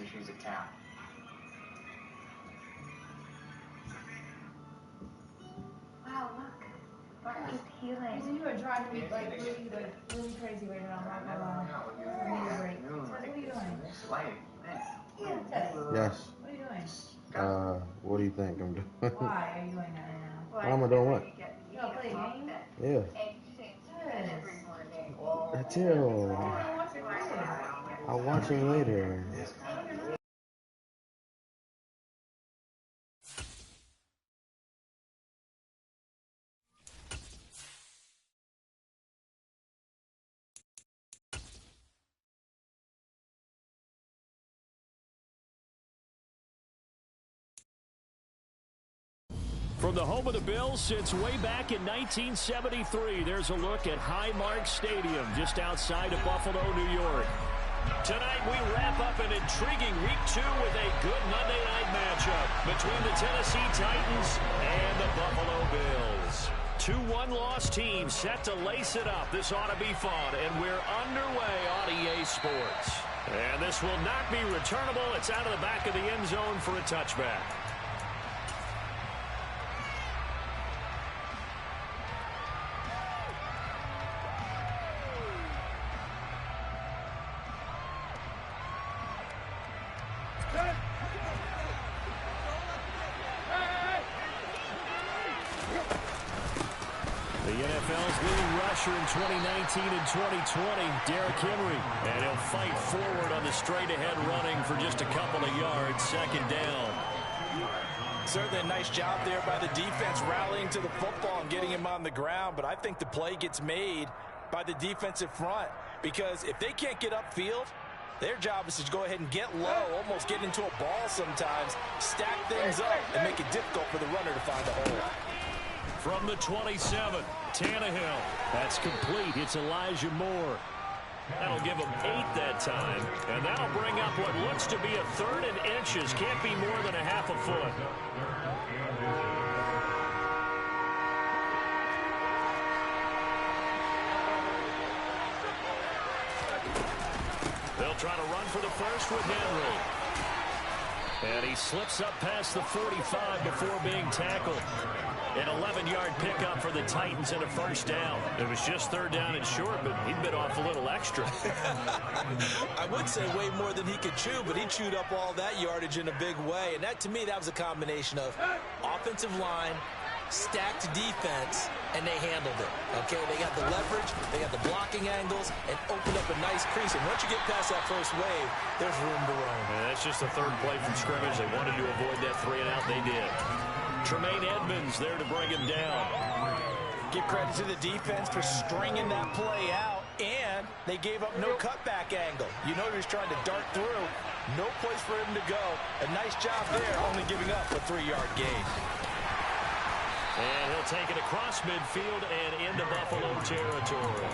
issues at town. Wow, look. Bart is healing. So you were driving me like really crazy right now. I'm not gonna lie. I need a break. What are you doing? Yes. Yes. What are you doing? What do you think I'm doing? Why are you doing that right now? Well, Why am I doing what? You gonna play a game? Yeah. Yes. Chill. Watch it later. I'll watch him later. From the home of the Bills since way back in 1973, there's a look at Highmark Stadium just outside of Buffalo, New York. Tonight we wrap up an intriguing Week 2 with a good Monday night matchup between the Tennessee Titans and the Buffalo Bills. Two one-loss teams set to lace it up. This ought to be fun, and we're underway on EA Sports. And this will not be returnable. It's out of the back of the end zone for a touchback. The NFL's leading rusher in 2019 and 2020, Derrick Henry. And he'll fight forward on the straight-ahead running for just a couple of yards, second down. Certainly a nice job there by the defense rallying to the football and getting him on the ground. But I think the play gets made by the defensive front, because if they can't get upfield, their job is to go ahead and get low, almost get into a ball sometimes, stack things up, and make it difficult for the runner to find a hole. From the 27, Tannehill. That's complete. It's Elijah Moore. That'll give him 8 that time. And that'll bring up what looks to be a 3rd and inches. Can't be more than a half a foot. They'll try to run for the first with Henry. And he slips up past the 45 before being tackled. An 11-yard pickup for the Titans and a first down. It was just 3rd down and short, but he bit off a little extra. I would say way more than he could chew, but he chewed up all that yardage in a big way. And that, to me, that was a combination of offensive line, stacked defense, and they handled it. Okay, they got the leverage, they got the blocking angles, and opened up a nice crease. And once you get past that first wave, there's room to roam. And that's just the 3rd play from scrimmage. They wanted to avoid that 3-and-out. They did. Tremaine Edmonds there to bring him down. Give credit to the defense for stringing that play out, and they gave up no cutback angle. You know he was trying to dart through. No place for him to go. A nice job there, only giving up a 3-yard gain. And he'll take it across midfield and into Buffalo territory.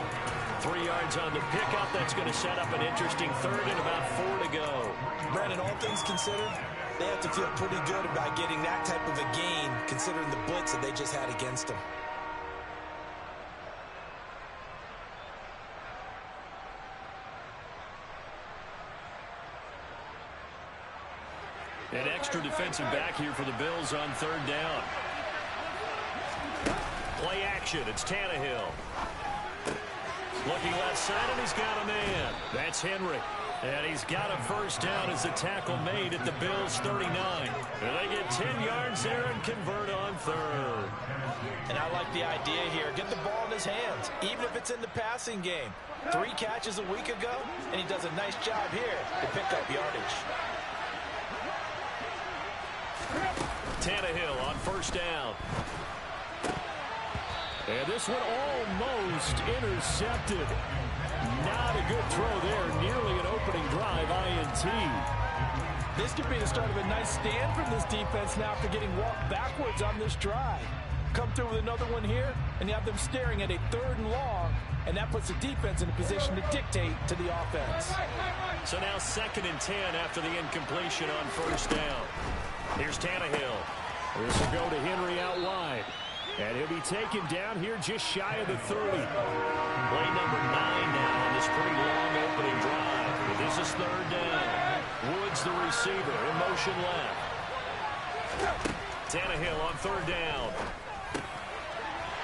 3 yards on the pickup. That's going to set up an interesting 3rd and about 4 to go. Brandon, all things considered, they have to feel pretty good about getting that type of a gain, considering the blitz that they just had against them. An extra defensive back here for the Bills on 3rd down. Play action. It's Tannehill. Looking left side, and he's got a man. That's Henry. And he's got a first down as the tackle made at the Bills' 39. And they get 10 yards there and convert on 3rd. And I like the idea here. Get the ball in his hands, even if it's in the passing game. 3 catches a week ago, and he does a nice job here to pick up yardage. Tannehill on first down. And this one almost intercepted. Not a good throw there. Nearly an opening drive, INT. This could be the start of a nice stand from this defense now after getting walked backwards on this drive. Come through with another one here, and you have them staring at a 3rd and long, and that puts the defense in a position to dictate to the offense. So now 2nd and 10 after the incompletion on first down. Here's Tannehill. This will go to Henry out wide. And he'll be taken down here just shy of the 30. Play number 9 now on this pretty long opening drive. But this is 3rd down. Woods, the receiver, in motion left. Tannehill on third down.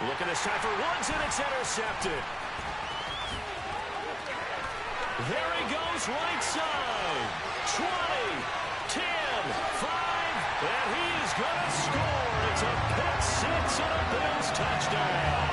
Looking this time for Woods, and it's intercepted. There he goes, right side. 20, 10, 5, and he is going to score. It's a pick six and a Bills touchdown.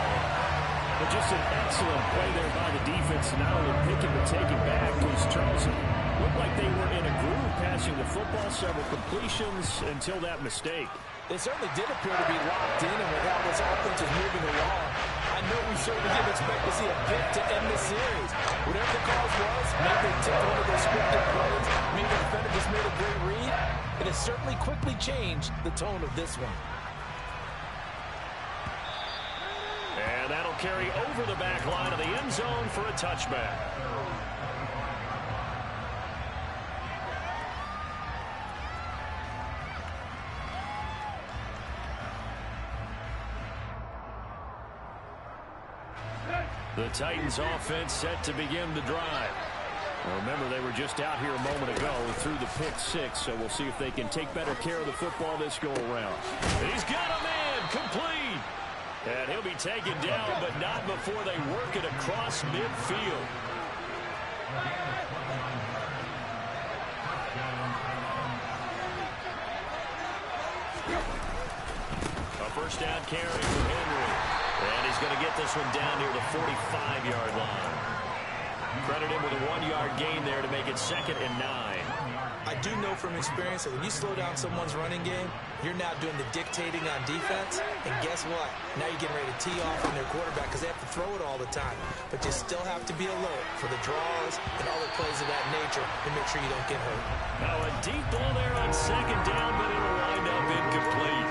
But just an excellent play there by the defense to not only pick it but take it back, because Charles looked like they were in a groove passing the football, several completions until that mistake. They certainly did appear to be locked in, and with how this offense is moving along, I know we certainly didn't expect to see a pick to end the series. Whatever the cause was, maybe they took one of those scripted plays, maybe the defender just made a great read. It has certainly quickly changed the tone of this one. And that'll carry over the back line of the end zone for a touchback. The Titans offense set to begin the drive. Well, remember, they were just out here a moment ago through the pick six, so we'll see if they can take better care of the football this go-around. He's got a man, complete. And he'll be taken down, but not before they work it across midfield. A first down carry for Henry. And he's going to get this one down near the 45-yard line. Credit him with a 1-yard gain there to make it 2nd and 9. I do know from experience that when you slow down someone's running game, you're now doing the dictating on defense. And guess what? Now you're getting ready to tee off on their quarterback because they have to throw it all the time. But you still have to be alert for the draws and other plays of that nature to make sure you don't get hurt. Now a deep ball there on 2nd down, but it'll wind up incomplete.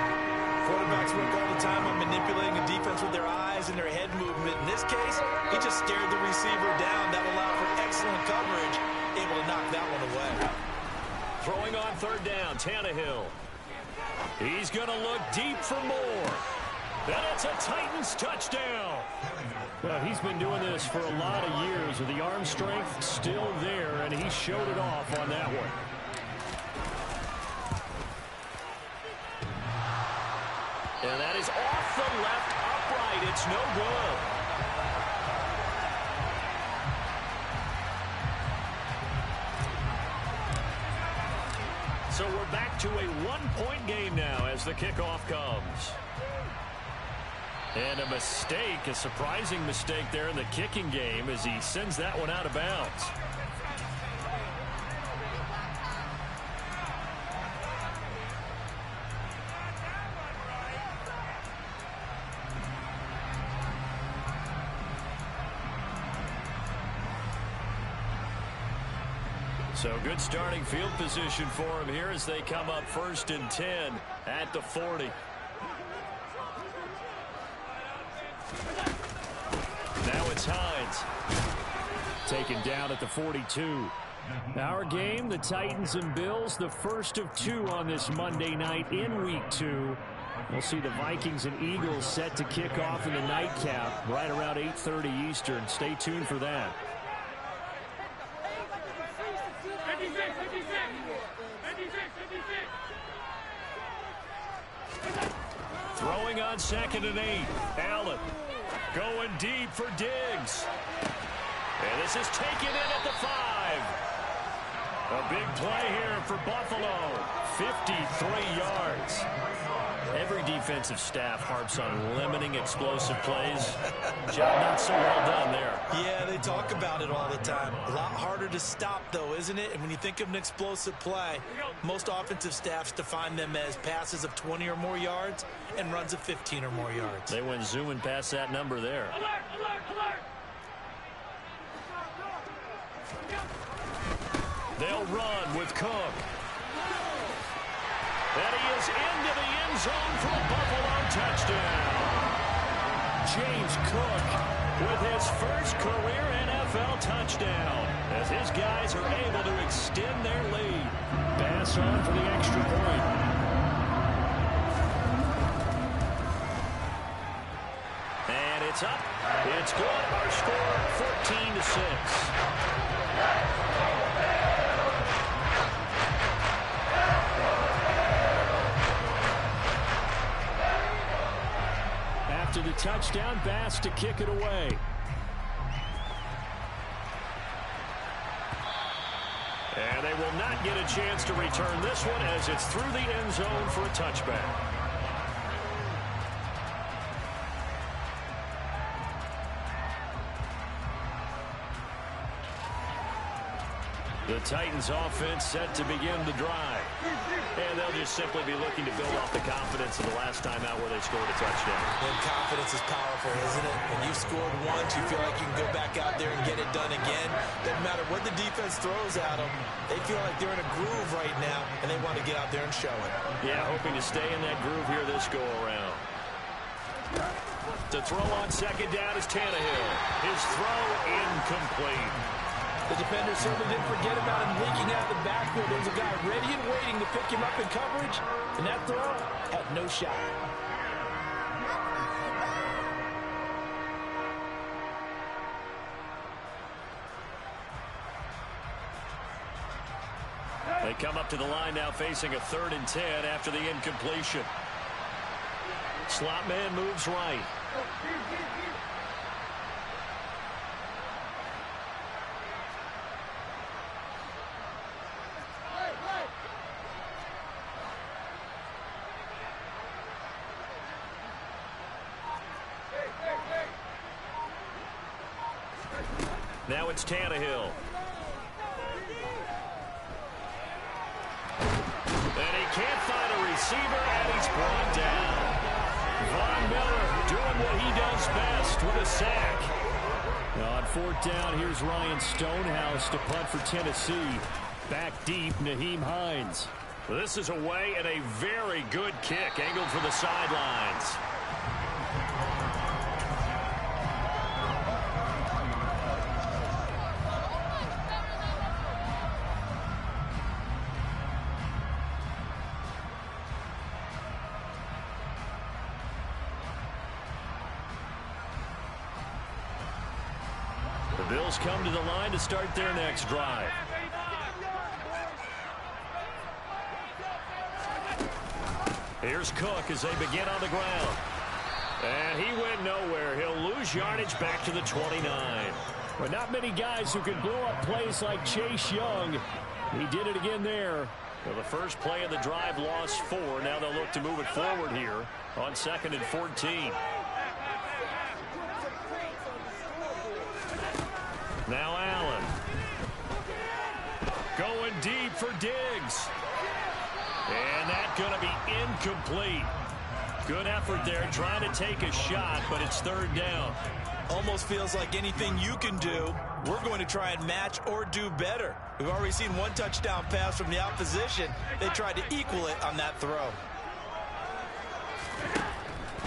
Quarterbacks work all the time on manipulating a defense with their eyes and their head movement. In this case, he just stared the receiver down. That allowed for excellent coverage, able to knock that one away. Throwing on 3rd down, Tannehill. He's going to look deep for more. And it's a Titans touchdown. Well, he's been doing this for a lot of years, with the arm strength still there, and he showed it off on that one. And that is off the left upright. It's no good. So we're back to a 1-point game now as the kickoff comes. And a mistake, a surprising mistake there in the kicking game as he sends that one out of bounds. So good starting field position for him here as they come up 1st and 10 at the 40. Now it's Hines. Taken down at the 42. Our game, the Titans and Bills, the first of 2 on this Monday night in Week 2. We'll see the Vikings and Eagles set to kick off in the nightcap right around 8:30 Eastern. Stay tuned for that. Throwing on 2nd and 8. Allen going deep for Diggs. And this is taken in at the 5. A big play here for Buffalo. 53 yards. Every defensive staff harps on limiting explosive plays. Job not so well done there. Yeah, they talk about it all the time. A lot harder to stop, though, isn't it? And when you think of an explosive play, most offensive staffs define them as passes of 20 or more yards and runs of 15 or more yards. They went zooming past that number there. Alert, alert, alert. They'll run with Cook. And he is into the end zone for a Buffalo touchdown. James Cook with his first career NFL touchdown as his guys are able to extend their lead. Pass on for the extra point. And it's up. It's good. Our score 14-6. touchdown. Bass to kick it away. And they will not get a chance to return this one as it's through the end zone for a touchback. The Titans offense set to begin the drive. And they'll just simply be looking to build off the confidence of the last time out where they scored a touchdown. And confidence is powerful, isn't it? When you've scored once, you feel like you can go back out there and get it done again. Doesn't matter what the defense throws at them. They feel like they're in a groove right now, and they want to get out there and show it. Yeah, hoping to stay in that groove here this go-around. To throw on second down is Tannehill. His throw incomplete. The defender certainly didn't forget about him leaking out of the backfield. There's a guy ready and waiting to pick him up in coverage, and that throw had no shot. They come up to the line now facing a 3rd and 10 after the incompletion. Slot man moves right. Now it's Tannehill. And he can't find a receiver, and he's brought down. Von Miller doing what he does best with a sack. Now on 4th down, here's Ryan Stonehouse to punt for Tennessee. Back deep, Nyheim Hines. This is away and a very good kick, angled for the sidelines. The Bills come to the line to start their next drive. Here's Cook as they begin on the ground. And he went nowhere. He'll lose yardage back to the 29. But not many guys who can blow up plays like Chase Young. He did it again there. Well, the first play of the drive lost 4. Now they'll look to move it forward here on 2nd and 14. Now Allen. Going deep for Diggs. And that's going to be incomplete. Good effort there trying to take a shot, but it's 3rd down. Almost feels like anything you can do, we're going to try and match or do better. We've already seen one touchdown pass from the opposition. They tried to equal it on that throw.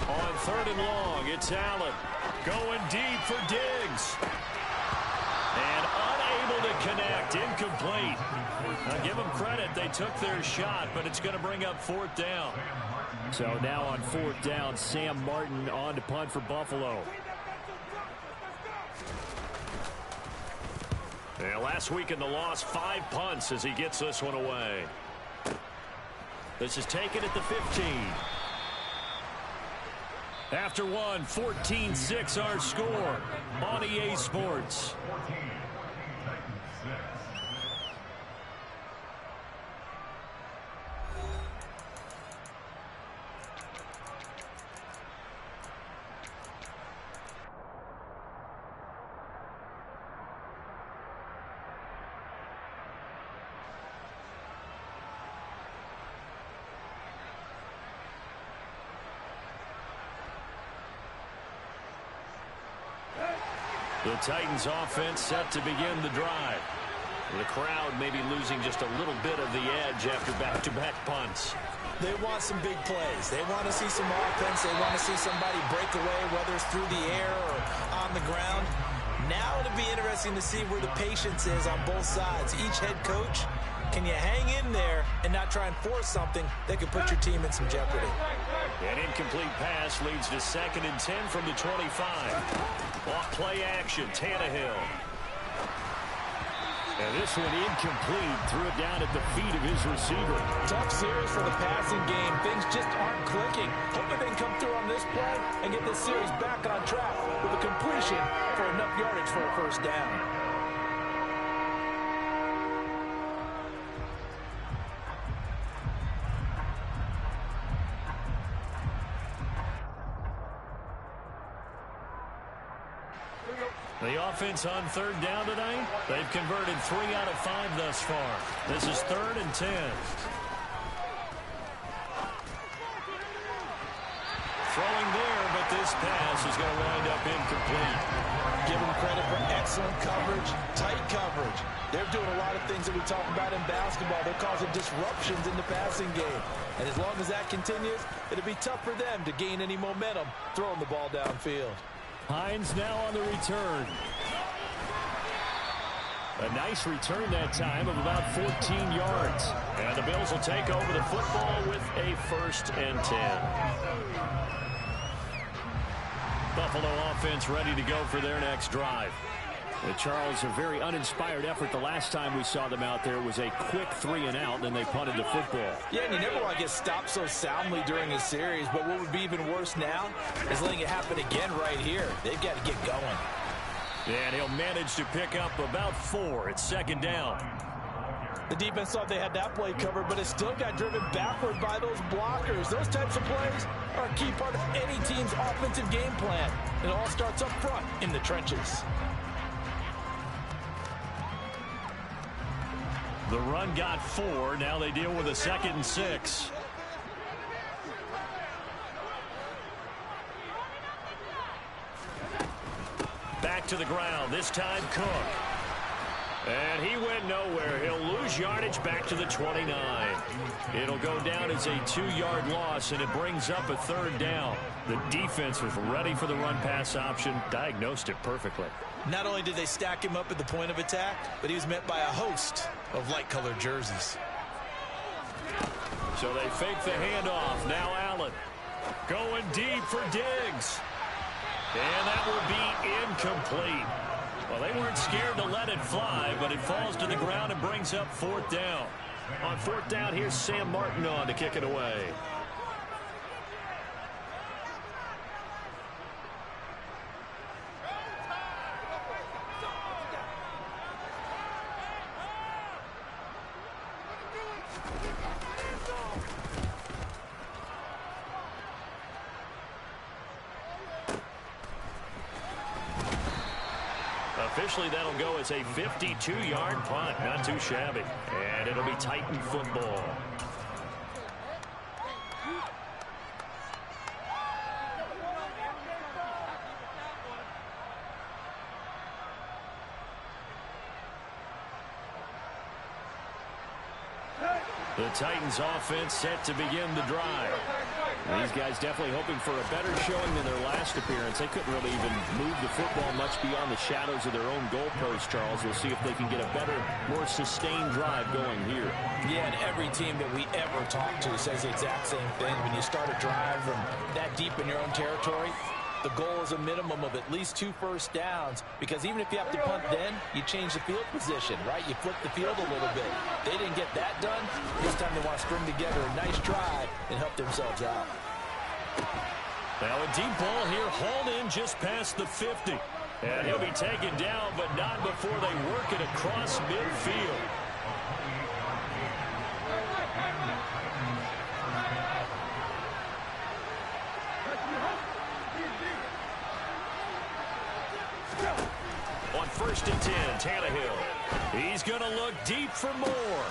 On 3rd and long, it's Allen. Going deep for Diggs. And unable to connect, incomplete. Now give them credit, they took their shot, but it's going to bring up 4th down. So now on 4th down, Sam Martin on to punt for Buffalo. And last week in the loss, 5 punts as he gets this one away. This is taken at the 15. After one, 14-6 our score on EA Sports. The Titans offense set to begin the drive. The crowd maybe losing just a little bit of the edge after back-to-back punts. They want some big plays. They want to see some offense. They want to see somebody break away, whether it's through the air or on the ground. Now it'll be interesting to see where the patience is on both sides. Each head coach, can you hang in there and not try and force something that could put your team in some jeopardy? An incomplete pass leads to 2nd and 10 from the 25. Off play action, Tannehill. And this one incomplete. Threw it down at the feet of his receiver. Tough series for the passing game. Things just aren't clicking. Hopefully they can come through on this play and get this series back on track with a completion for enough yardage for a first down. The offense on third down tonight, they've converted 3 out of 5 thus far. This is 3rd and 10. Throwing there, but this pass is going to wind up incomplete. Give them credit for excellent coverage, tight coverage. They're doing a lot of things that we talk about in basketball. They're causing disruptions in the passing game. And as long as that continues, it'll be tough for them to gain any momentum throwing the ball downfield. Hines now on the return. A nice return that time of about 14 yards. And the Bills will take over the football with a 1st and 10. Buffalo offense ready to go for their next drive. With Charles, a very uninspired effort. The last time we saw them out there was a quick 3 and out, and then they punted the football. Yeah, and you never want to get stopped so soundly during a series, but what would be even worse now is letting it happen again right here. They've got to get going. And he'll manage to pick up about 4. It's 2nd down. The defense thought they had that play covered, but it still got driven backward by those blockers. Those types of plays are a key part of any team's offensive game plan. It all starts up front in the trenches. The run got 4. Now they deal with a 2nd and 6. Back to the ground. This time Cook. And he went nowhere. He'll lose yardage back to the 29. It'll go down as a 2-yard loss, and it brings up a 3rd down. The defense was ready for the run-pass option, diagnosed it perfectly. Not only did they stack him up at the point of attack, but he was met by a host of light-colored jerseys. So they fake the handoff. Now Allen going deep for Diggs. And that will be incomplete. Well, they weren't scared to let it fly, but it falls to the ground and brings up 4th down. On 4th down, here's Sam Martin on to kick it away. Officially, that'll go as a 52-yard punt. Not too shabby. And it'll be Titan football. The Titans offense set to begin the drive. These guys definitely hoping for a better showing than their last appearance. They couldn't really even move the football much beyond the shadows of their own goalpost, Charles. We'll see if they can get a better, more sustained drive going here. Yeah, and every team that we ever talk to says the exact same thing. When you start a drive from that deep in your own territory, the goal is a minimum of at least 2 first downs, because even if you have to punt then, you change the field position, right? You flip the field a little bit. They didn't get that done. This time they want to string together a nice drive and help themselves out. Now a deep ball here, hauled in just past the 50. And he'll be taken down, but not before they work it across midfield. On 1st and 10, Tannehill. He's going to look deep for more.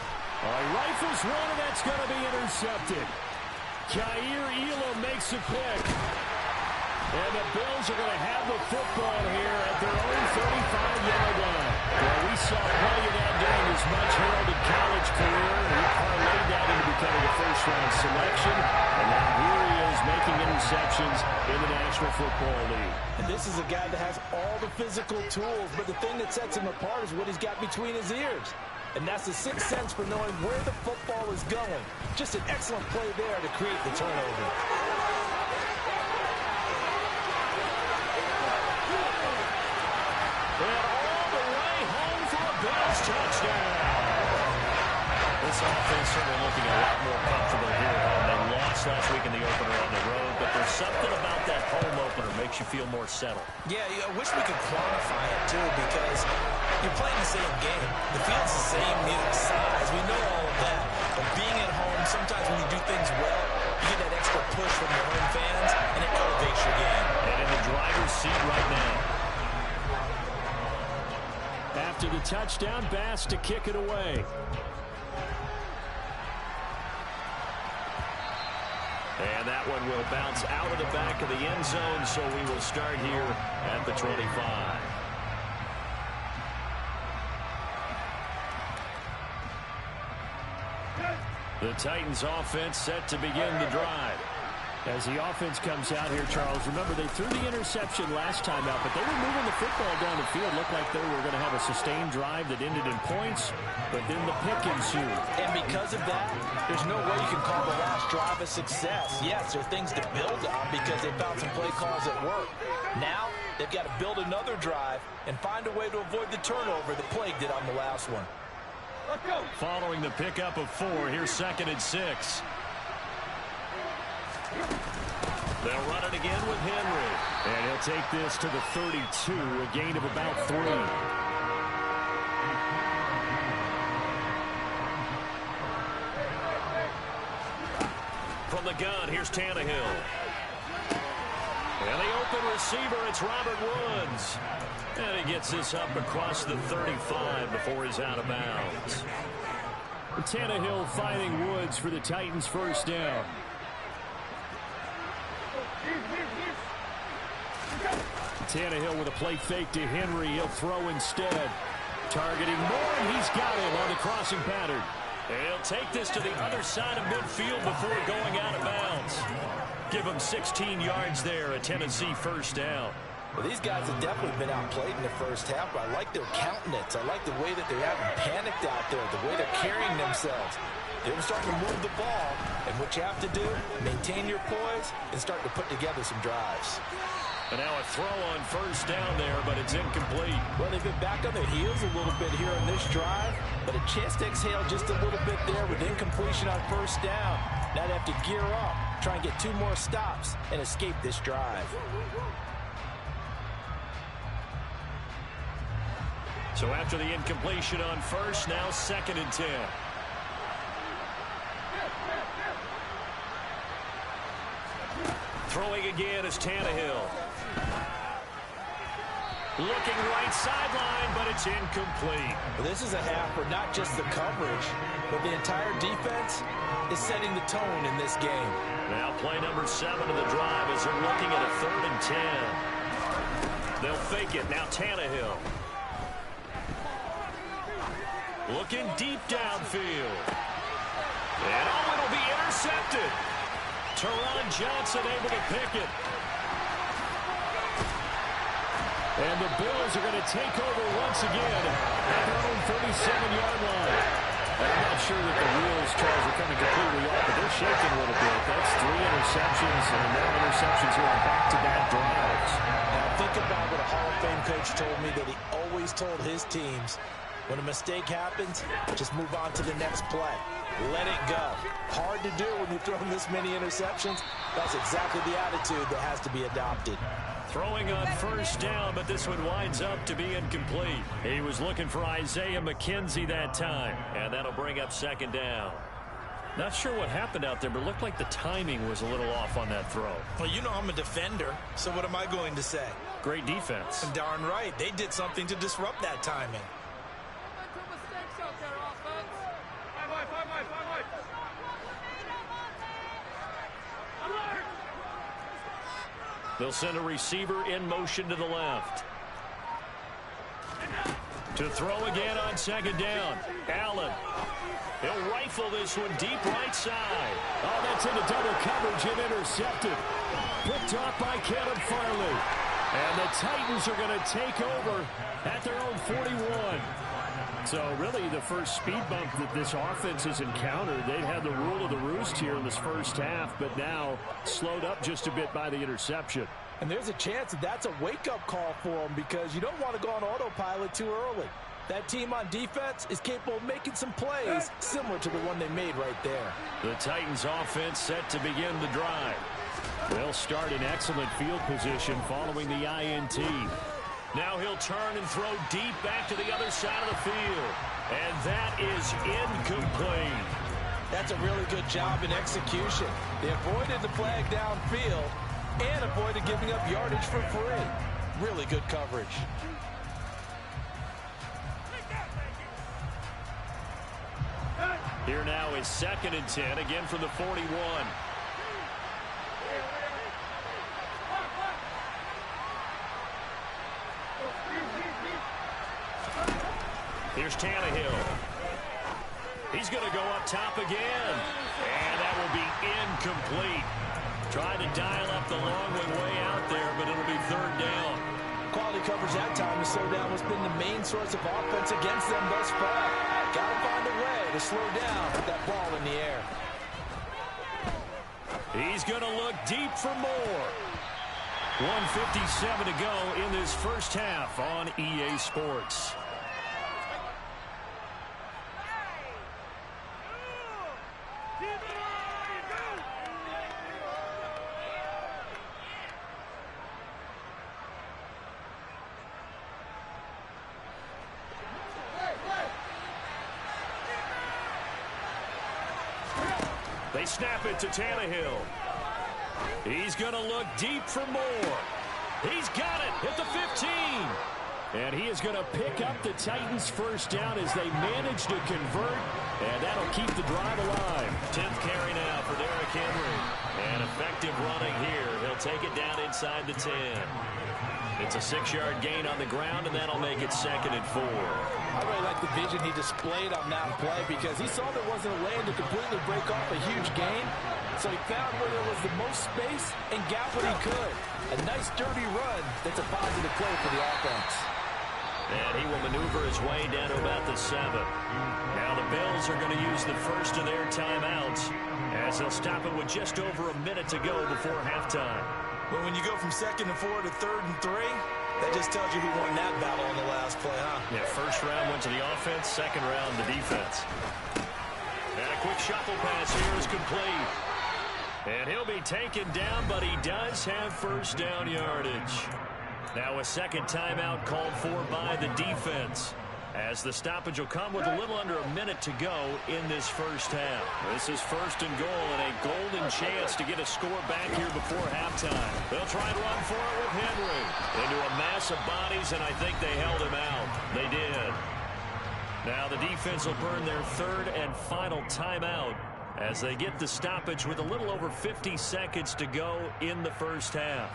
Rifles one, and that's going to be intercepted. Kaiir Elam makes a pick. And the Bills are going to have the football here at their own 35-yard line. Well, we saw plenty of that during his much-heralded college career. He parlayed that into becoming a first-round selection. And now here he is making interceptions in the National Football League. And this is a guy that has all the physical tools, but the thing that sets him apart is what he's got between his ears. And that's the sixth sense for knowing where the football is going. Just an excellent play there to create the turnover. And all the way home for a Bills touchdown. last week in the opener on the road, but there's something about that home opener makes you feel more settled. Yeah, I wish we could quantify it, too, because you're playing the same game. The field's the same size. We know all of that. But being at home, sometimes when you do things well, you get that extra push from your home fans, and it elevates your game. And in the driver's seat right now. After the touchdown, Bass to kick it away. And that one will bounce out of the back of the end zone, so we will start here at the 25. The Titans offense set to begin the drive. As the offense comes out here, Charles, remember they threw the interception last time out, but they were moving the football down the field. Looked like they were going to have a sustained drive that ended in points, but then the pick ensued. And because of that, there's no way you can call the last drive a success. Yes, there are things to build on because they found some play calls that work. Now, they've got to build another drive and find a way to avoid the turnover that plagued it on the last one. Let's go. Following the pickup of 4, here's 2nd and 6. They'll run it again with Henry. And he'll take this to the 32, a gain of about 3. From the gun, here's Tannehill. And the open receiver, it's Robert Woods. And he gets this up across the 35 before he's out of bounds. Tannehill finding Woods for the Titans' first down. Tannehill with a play fake to Henry. He'll throw instead. Targeting Moore, and he's got him on the crossing pattern. He'll take this to the other side of midfield before going out of bounds. Give him 16 yards there, a Tennessee first down. Well, these guys have definitely been outplayed in the first half, but I like their countenance. I like the way that they haven't panicked out there, the way they're carrying themselves. They're starting to move the ball, and what you have to do, maintain your poise and start to put together some drives. And now a throw on first down there, but it's incomplete. Well, they've been back on their heels a little bit here in this drive, but a chance to exhale just a little bit there with incompletion on first down. Now they have to gear up, try and get 2 more stops, and escape this drive. So after the incompletion on first, now 2nd and 10. Throwing again is Tannehill. Looking right sideline, but it's incomplete. Well, this is a half where not just the coverage, but the entire defense is setting the tone in this game. Now play number 7 of the drive as they're looking at a 3rd and 10. They'll fake it. Now Tannehill. Looking deep downfield. And it'll be intercepted. Teron Johnson able to pick it. And the Bills are going to take over once again at their own 37-yard line. I'm not sure that the wheels, Charles, are coming completely off, but they're shaking a little bit. That's 3 interceptions and now interceptions here on back-to-back drives. Now think about what a Hall of Fame coach told me, that he always told his teams, when a mistake happens, just move on to the next play. Let it go. Hard to do when you've thrown this many interceptions. That's exactly the attitude that has to be adopted. Throwing on first down, but this one winds up to be incomplete. He was looking for Isaiah McKenzie that time, and that'll bring up 2nd down. Not sure what happened out there, but it looked like the timing was a little off on that throw. Well, you know I'm a defender, so what am I going to say? Great defense. And darn right, they did something to disrupt that timing. They'll send a receiver in motion to the left. To throw again on 2nd down. Allen. He'll rifle this one deep right side. Oh, that's into double coverage and intercepted. Picked off by Caleb Farley. And the Titans are going to take over at their own 41. So really the first speed bump that this offense has encountered. They've had the rule of the roost here in this first half, but now slowed up just a bit by the interception. And there's a chance that that's a wake-up call for them, because you don't want to go on autopilot too early. That team on defense is capable of making some plays similar to the one they made right there. The Titans offense set to begin the drive. They'll start in excellent field position following the INT. Now he'll turn and throw deep back to the other side of the field. And that is incomplete. That's a really good job in execution. They avoided the flag downfield and avoided giving up yardage for free. Really good coverage. Here now is 2nd and 10, again from the 41. Here's Tannehill. He's going to go up top again. And that will be incomplete. Tried to dial up the long way out there, but it'll be 3rd down. Quality coverage that time to slow down what's been the main source of offense against them thus far. Got to find a way to slow down with that ball in the air. He's going to look deep for more. 1:57 to go in this first half on EA Sports. They snap it to Tannehill. He's going to look deep for more. He's got it at the 15. And he is going to pick up the Titans' first down as they manage to convert. And that'll keep the drive alive. 10th carry now for Derrick Henry. And effective running here. He'll take it down inside the 10. It's a 6-yard gain on the ground, and that'll make it 2nd and 4. I really like the vision he displayed on that play because he saw there wasn't a lane to completely break off a huge gain. So he found where there was the most space and got what he could. A nice, dirty run that's a positive play for the offense. And he will maneuver his way down to about the 7. Now the Bills are going to use the first of their timeouts as they'll stop it with just over a minute to go before halftime. But when you go from 2nd and 4 to 3rd and 3, that just tells you who won that battle on the last play, huh? Yeah, first round went to the offense, second round the defense. And a quick shuffle pass here is complete. And he'll be taken down, but he does have first down yardage. Now a second timeout called for by the defense, as the stoppage will come with a little under a minute to go in this first half. This is 1st and goal and a golden chance to get a score back here before halftime. They'll try and run for it with Henry. Into a mass of bodies, and I think they held him out. They did. Now the defense will burn their 3rd and final timeout as they get the stoppage with a little over 50 seconds to go in the first half.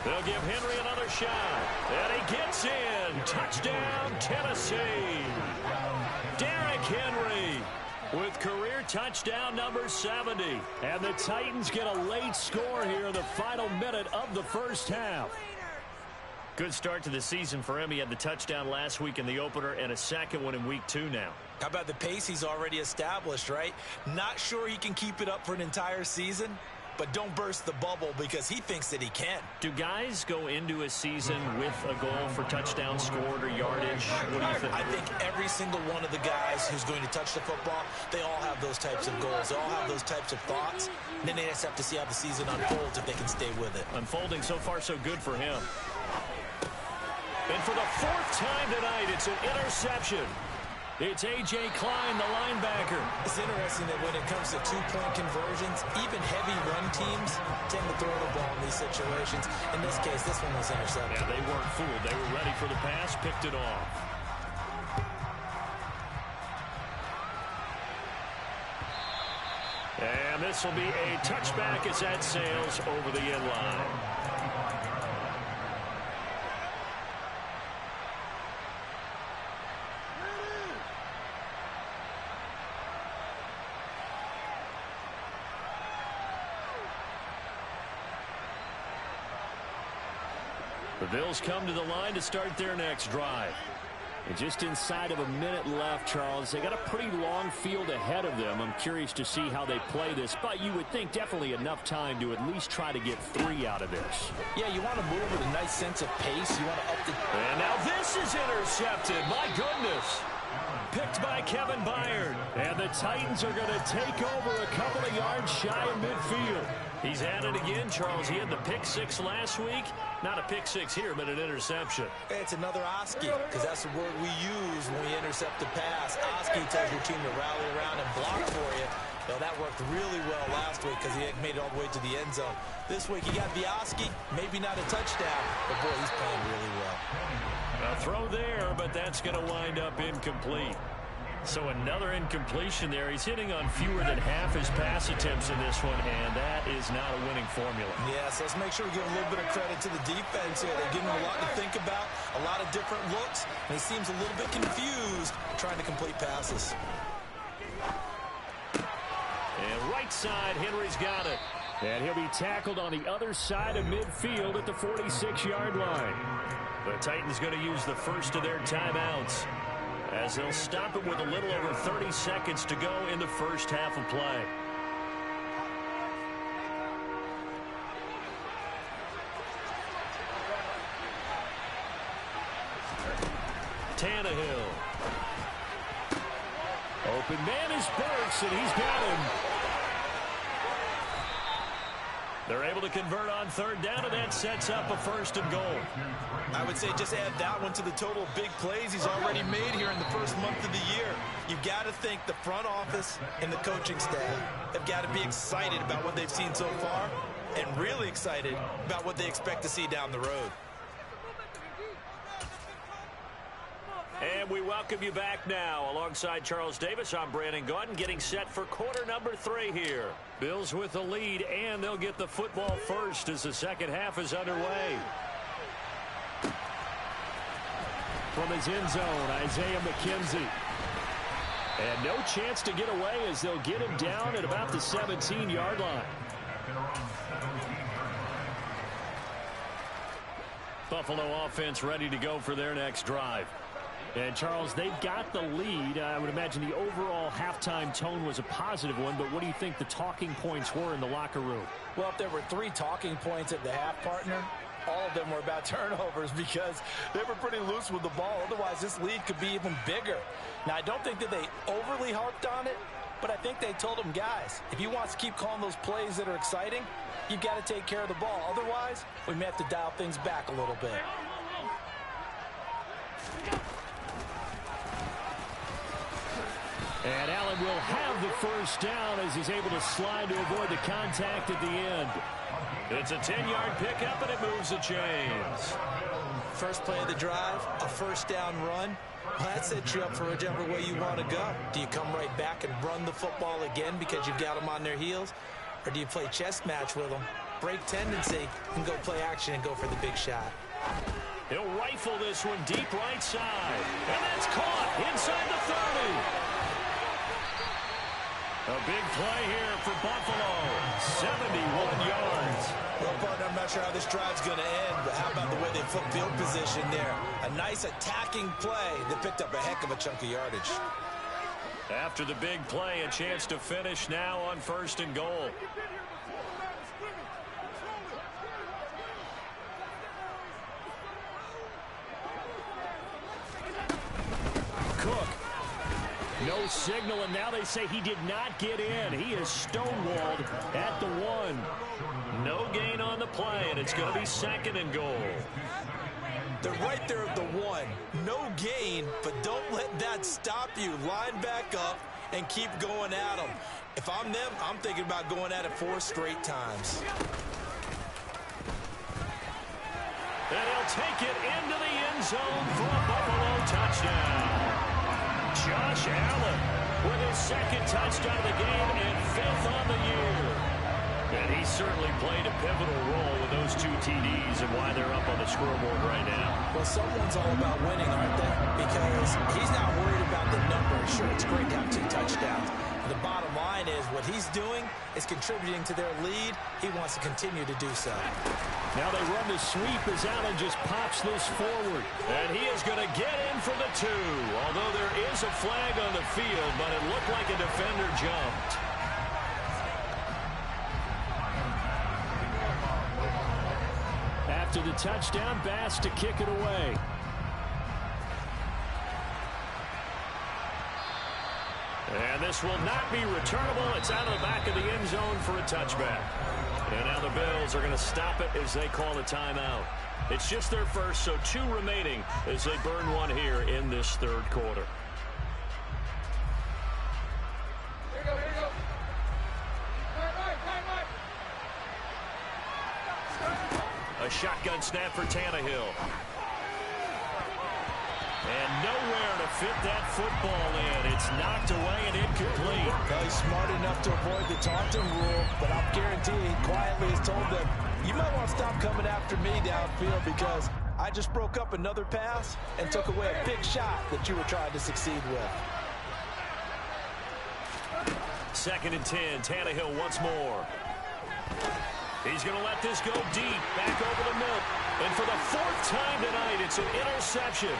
They'll give Henry another shot. And he gets in. Touchdown, Tennessee. Derrick Henry with career touchdown number 70. And the Titans get a late score here in the final minute of the first half. Good start to the season for him. He had the touchdown last week in the opener and a second one in week 2 now. How about the pace he's already established, right? Not sure he can keep it up for an entire season, but don't burst the bubble because he thinks that he can. Do guys go into a season with a goal for touchdown scored or yardage? What do you think? I think every single one of the guys who's going to touch the football, they all have those types of goals. They all have those types of thoughts. And then they just have to see how the season unfolds if they can stay with it. Unfolding so far so good for him. And for the 4th time tonight, it's an interception. It's A.J. Klein, the linebacker. It's interesting that when it comes to 2-point conversions, even heavy run teams tend to throw the ball in these situations. In this case, this one was intercepted. Yeah, they weren't fooled. They were ready for the pass, picked it off. And this will be a touchback as that sails over the end line. The Bills come to the line to start their next drive. And just inside of a minute left, Charles. They got a pretty long field ahead of them. I'm curious to see how they play this, but you would think definitely enough time to at least try to get 3 out of this. Yeah, you want to move with a nice sense of pace. You want to up the... And now this is intercepted. My goodness. Picked by Kevin Byard. And the Titans are going to take over a couple of yards shy of midfield. He's at it again, Charles. He had the pick 6 last week. Not a pick 6 here, but an interception. It's another Oski, because that's the word we use when we intercept the pass. Oski tells your team to rally around and block for you. Well, that worked really well last week because he made it all the way to the end zone. This week he got the Oski, maybe not a touchdown, but boy, he's playing really well. A throw there, but that's going to wind up incomplete. So another incompletion there. He's hitting on fewer than half his pass attempts in this one, and that is not a winning formula. Yes, let's make sure we give a little bit of credit to the defense here. They're giving him a lot to think about, a lot of different looks, and he seems a little bit confused trying to complete passes. And right side, Henry's got it. And he'll be tackled on the other side of midfield at the 46-yard line. The Titans going to use the first of their timeouts, as they'll stop it with a little over 30 seconds to go in the first half of play. Tannehill. Open man is Burks, and he's got him. They're able to convert on third down, and that sets up a 1st and goal. I would say just add that one to the total big plays he's already made here in the first month of the year. You've got to think the front office and the coaching staff have got to be excited about what they've seen so far and really excited about what they expect to see down the road. And we welcome you back now. Alongside Charles Davis, I'm Brandon Gaudin, getting set for quarter number 3 here. Bills with the lead, and they'll get the football first as the second half is underway. From his end zone, Isaiah McKenzie. And no chance to get away as they'll get him down at about the 17-yard line. Buffalo offense ready to go for their next drive. And, Charles, they've got the lead. I would imagine the overall halftime tone was a positive one, but what do you think the talking points were in the locker room? Well, if there were 3 talking points at the half, partner, all of them were about turnovers because they were pretty loose with the ball. Otherwise, this lead could be even bigger. Now, I don't think that they overly harped on it, but I think they told them, guys, if you want to keep calling those plays that are exciting, you've got to take care of the ball. Otherwise, we may have to dial things back a little bit. And Allen will have the first down as he's able to slide to avoid the contact at the end. It's a 10-yard pickup, and it moves the chains. First play of the drive, a first down run. Well, that sets you up for whichever way you want to go. Do you come right back and run the football again because you've got them on their heels? Or do you play chess match with them, break tendency, and go play action and go for the big shot? He'll rifle this one deep right side. And that's caught inside the 30. A big play here for Buffalo. 71 yards. Well, partner, I'm not sure how this drive's going to end, but how about the way they flip field position there? A nice attacking play that picked up a heck of a chunk of yardage. After the big play, a chance to finish now on 1st and goal. Cook. No signal, and now they say he did not get in. He is stonewalled at the 1. No gain on the play, and it's going to be 2nd and goal. They're right there at the 1. No gain, but don't let that stop you. Line back up and keep going at them. If I'm them, I'm thinking about going at it 4 straight times. And he'll take it into the end zone for a Buffalo touchdown. Josh Allen with his 2nd touchdown of the game and 5th on the year. And he certainly played a pivotal role with those 2 TDs and why they're up on the scoreboard right now. Well, someone's all about winning, aren't they? Because he's not worried about the number. Sure, it's great to have 2 touchdowns. But the bottom line is what he's he's doing is contributing to their lead. He wants to continue to do so. Now they run the sweep as Allen just pops this forward. And he is going to get in for the 2. Although there is a flag on the field, but it looked like a defender jumped. After the touchdown, Bass to kick it away. And this will not be returnable. It's out of the back of the end zone for a touchback. And now the Bills are going to stop it as they call a timeout. It's just their first, so 2 remaining as they burn one here in this third quarter. A shotgun snap for Tannehill. And nowhere to fit that football in. It's knocked away and incomplete. Well, he's smart enough to avoid the taunting rule, but I'll guarantee he quietly has told them, you might want to stop coming after me downfield because I just broke up another pass and took away a big shot that you were trying to succeed with. 2nd and 10. Tannehill once more. He's going to let this go deep. Back over the middle. And for the 4th time tonight, it's an interception.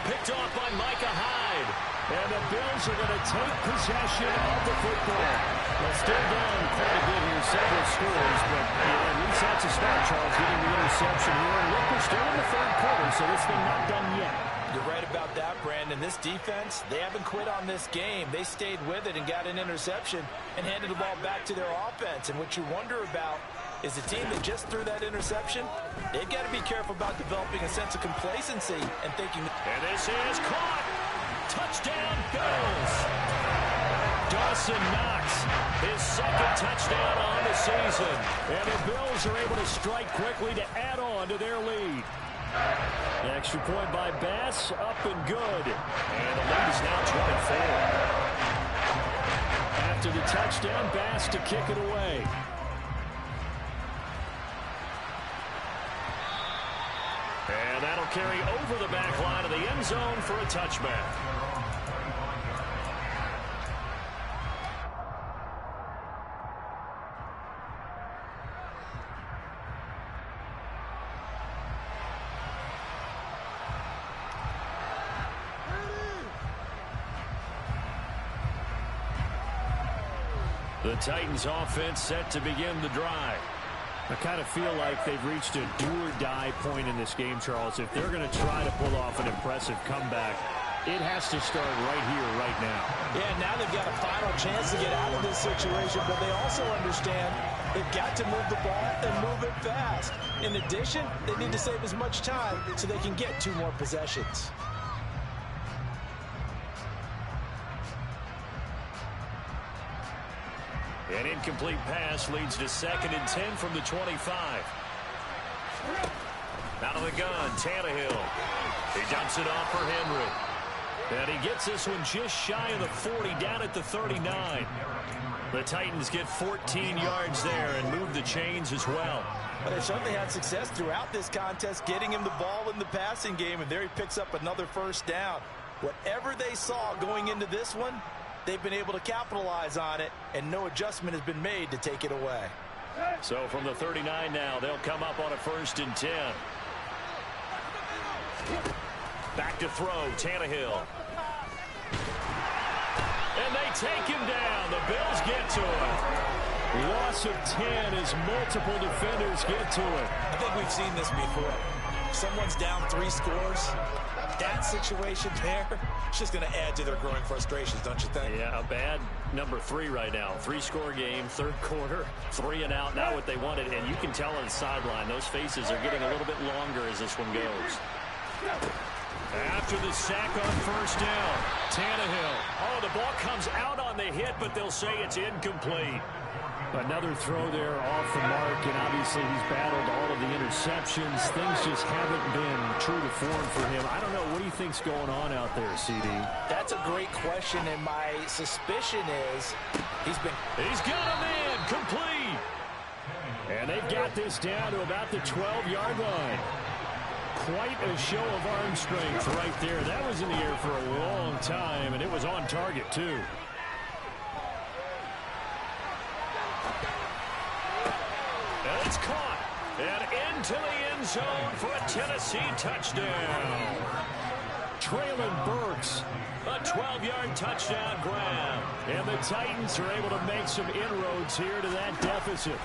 Picked off by Micah Hyde. And the Bills are going to take possession of the football. Well, still down quite a bit here, several scores, but at least that's a start, Charles, getting the interception here. And look, we're still in the 3rd quarter, so this thing not done yet. You're right about that, Brandon. This defense, they haven't quit on this game. They stayed with it and got an interception and handed the ball back to their offense. And what you wonder about is the team that just threw that interception, they've got to be careful about developing a sense of complacency and thinking. And this is caught. Touchdown, Bills. Dawson Knox, his 2nd touchdown on the season. And the Bills are able to strike quickly to add on to their lead. The extra point by Bass, up and good. And the lead is now 24. After the touchdown, Bass to kick it away. And that'll carry over the back line of the end zone for a touchback. The Titans offense set to begin the drive. I kind of feel like they've reached a do-or-die point in this game, Charles. If they're going to try to pull off an impressive comeback, it has to start right here, right now. Yeah, now they've got a final chance to get out of this situation, but they also understand they've got to move the ball and move it fast. In addition, they need to save as much time so they can get 2 more possessions. An incomplete pass leads to 2nd and 10 from the 25. Out of the gun, Tannehill. He dumps it off for Henry. And he gets this one just shy of the 40, down at the 39. The Titans get 14 yards there and move the chains as well. But they certainly had success throughout this contest, getting him the ball in the passing game, and there he picks up another 1st down. Whatever they saw going into this one, they've been able to capitalize on it, and no adjustment has been made to take it away. So from the 39 now, they'll come up on a 1st and 10. Back to throw, Tannehill. And they take him down. The Bills get to it. Loss of 10 as multiple defenders get to it. I think we've seen this before. Someone's down 3 scores. That situation there, it's just going to add to their growing frustrations, don't you think? Yeah, a bad number 3 right now. 3-score game, 3rd quarter, 3 and out. Now what they wanted, and you can tell on the sideline, those faces are getting a little bit longer as this one goes. After the sack on 1st down, Tannehill. Oh, the ball comes out on the hit, but they'll say it's incomplete. Another throw there off the mark, and obviously he's battled all of the interceptions. Things just haven't been true to form for him. I don't know. What do you think's going on out there, CD? That's a great question, and my suspicion is he's got a man complete. And they've got this down to about the 12-yard line. Quite a show of arm strength right there. That was in the air for a long time, and it was on target, too. And it's caught. And into the end zone for a Tennessee touchdown. Traylon Burks, a 12-yard touchdown grab. And the Titans are able to make some inroads here to that deficit.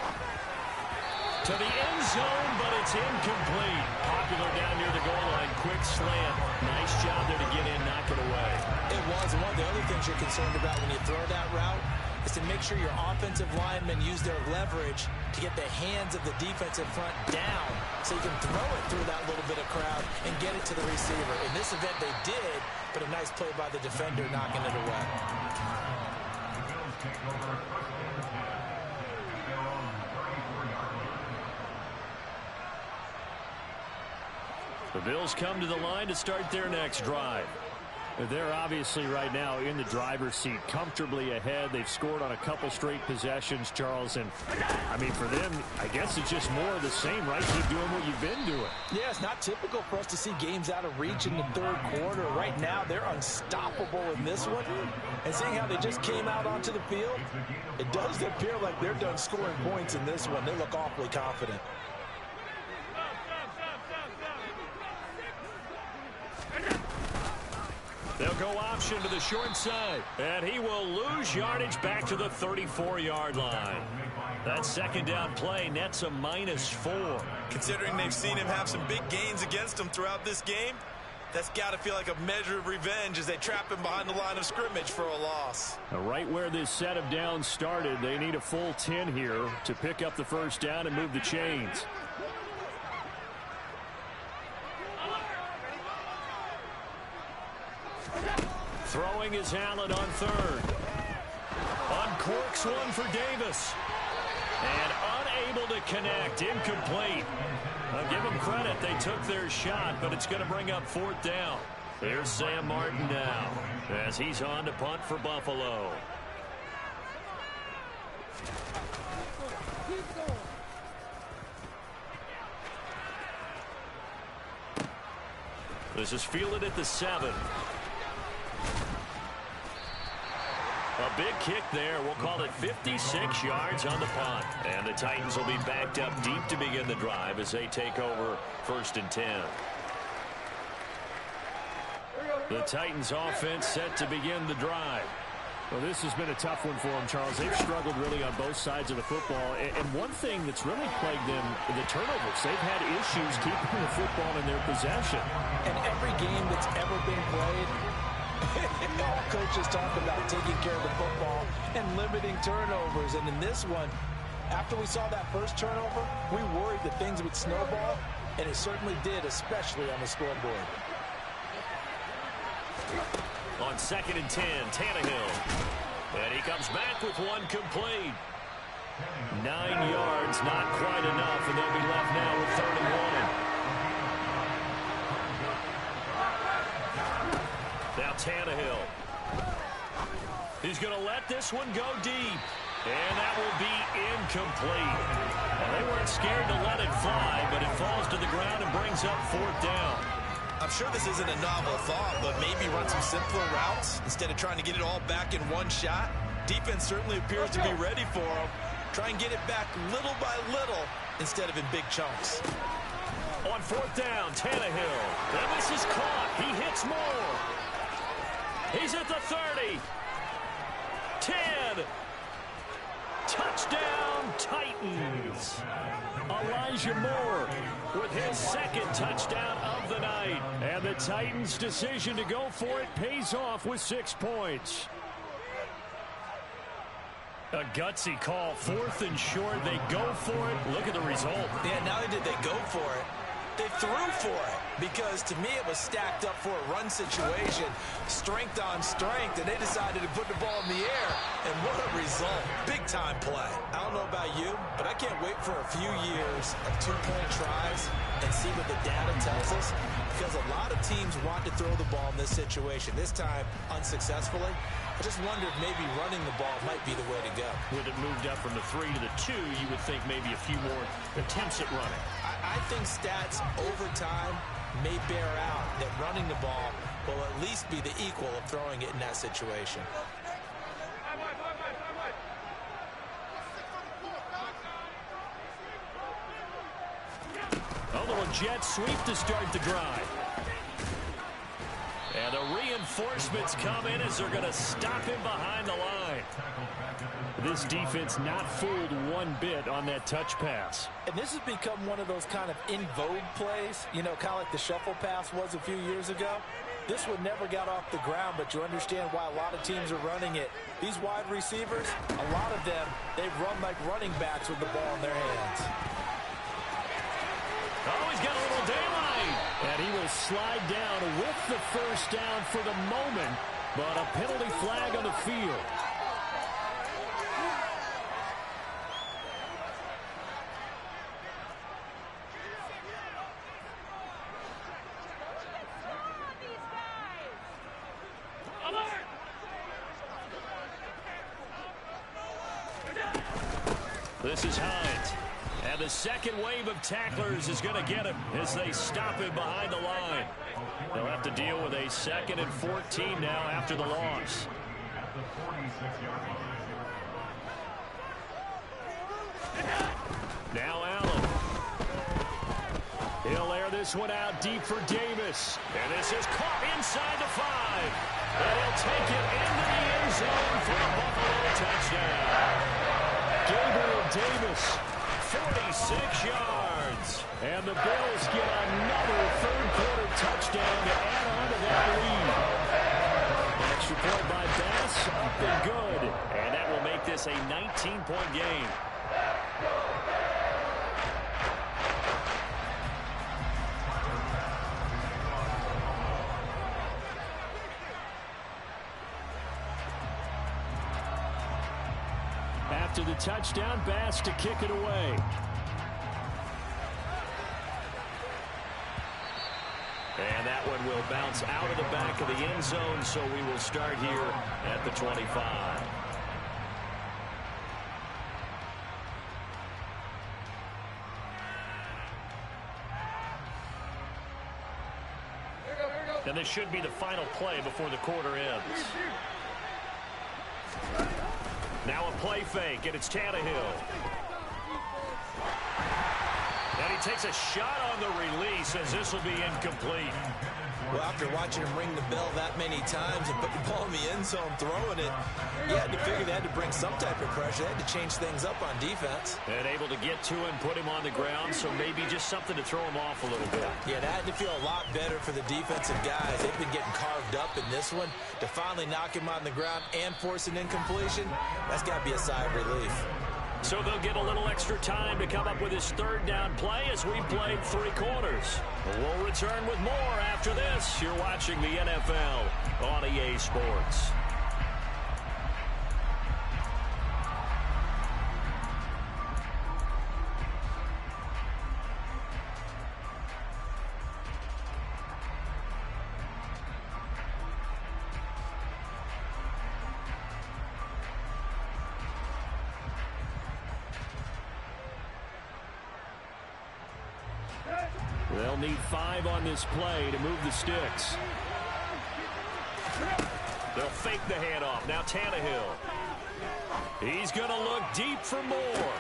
To the end zone, but it's incomplete. Popular down near the goal line. Quick slant. Nice job there to get in, knock it away. It was. And one of the other things you're concerned about when you throw that route is to make sure your offensive linemen use their leverage to get the hands of the defensive front down so you can throw it through that little bit of crowd and get it to the receiver. In this event, they did, but a nice play by the defender knocking it away. The Bills come to the line to start their next drive. They're obviously right now in the driver's seat, comfortably ahead. They've scored on a couple straight possessions, Charles. And, I mean, for them, I guess it's just more of the same, right? Keep doing what you've been doing. Yeah, it's not typical for us to see games out of reach in the third quarter. Right now, they're unstoppable in this one. And seeing how they just came out onto the field, it does appear like they're done scoring points in this one. They look awfully confident. They'll go option to the short side. And he will lose yardage back to the 34-yard line. That second down play nets a -4. Considering they've seen him have some big gains against them throughout this game, that's got to feel like a measure of revenge as they trap him behind the line of scrimmage for a loss. Now, right where this set of downs started, they need a full 10 here to pick up the first down and move the chains. Throwing is Allen on third. Uncorks one for Davis. And unable to connect. Incomplete. I'll give them credit. They took their shot, but it's going to bring up fourth down. Here's Sam Martin now as he's on to punt for Buffalo. This is fielded at the 7. A big kick there. We'll call it 56 yards on the punt. And the Titans will be backed up deep to begin the drive as they take over 1st and 10. The Titans offense set to begin the drive. Well, this has been a tough one for them, Charles. They've struggled really on both sides of the football. And one thing that's really plagued them, the turnovers. They've had issues keeping the football in their possession. And every game that's ever been played, all coaches talk about taking care of the football and limiting turnovers. And in this one, after we saw that first turnover, we worried that things would snowball, and it certainly did, especially on the scoreboard. On 2nd and 10, Tannehill. And he comes back with one complete. 9 yards, not quite enough, and they'll be left now with 3rd and 1. Now Tannehill. He's going to let this one go deep. And that will be incomplete. Well, they weren't scared to let it fly, but it falls to the ground and brings up 4th down. I'm sure this isn't a novel thought, but maybe run some simpler routes instead of trying to get it all back in one shot. Defense certainly appears to be ready for them. Try and get it back little by little instead of in big chunks. On 4th down, Tannehill. And this is caught. He hits more. He's at the 30. 10. Touchdown, Titans. Elijah Moore with his 2nd touchdown of the night. And the Titans' decision to go for it pays off with 6 points. A gutsy call. 4th and short. They go for it. Look at the result. Yeah, not only did they go for it, they threw for it, because to me it was stacked up for a run situation, strength on strength, and they decided to put the ball in the air, and what a result. Big-time play. I don't know about you, but I can't wait for a few years of two-point tries and see what the data tells us, because a lot of teams want to throw the ball in this situation. This time, unsuccessfully. I just wonder if maybe running the ball might be the way to go. With it moved up from the 3 to the 2, you would think maybe a few more attempts at running. I think stats over time may bear out that running the ball will at least be the equal of throwing it in that situation. jet sweep to start the drive. And the reinforcements come in as they're going to stop him behind the line. This defense not fooled one bit on that touch pass. And this has become one of those kind of in vogue plays, you know, kind of like the shuffle pass was a few years ago. This one never got off the ground, but you understand why a lot of teams are running it. These wide receivers, a lot of them, they run like running backs with the ball in their hands. Oh, he's got a little daylight. And he will slide down with the first down for the moment, but a penalty flag on the field. This is Hines. And the second wave of tacklers is going to get him as they stop him behind the line. They'll have to deal with a 2nd and 14 now after the loss. Now Allen. He'll air this one out deep for Davis. And this is caught inside the 5. And he'll take it into the end zone for a Buffalo touchdown. Gabriel Davis, 46 yards. And the Bills get another third-quarter touchdown to add on to that lead. Extra point by Bass, up and good. And that will make this a 19-point game. After the touchdown, Bass to kick it away. And that one will bounce out of the back of the end zone, so we will start here at the 25. And this should be the final play before the quarter ends. Now a play fake, and it's Tannehill. And he takes a shot on the release as this will be incomplete. Well, after watching him ring the bell that many times and put the ball in the end zone throwing it, you had to figure they had to bring some type of pressure. They had to change things up on defense. And able to get to him, put him on the ground, so maybe just something to throw him off a little bit. Yeah, that had to feel a lot better for the defensive guys. They've been getting carved up in this one. To finally knock him on the ground and force an incompletion, that's got to be a sigh of relief. So they'll get a little extra time to come up with his third down play as we played 3 quarters. We'll return with more after this. You're watching the NFL on EA Sports. They'll need 5 on this play to move the sticks. They'll fake the handoff. Now Tannehill. He's going to look deep for more.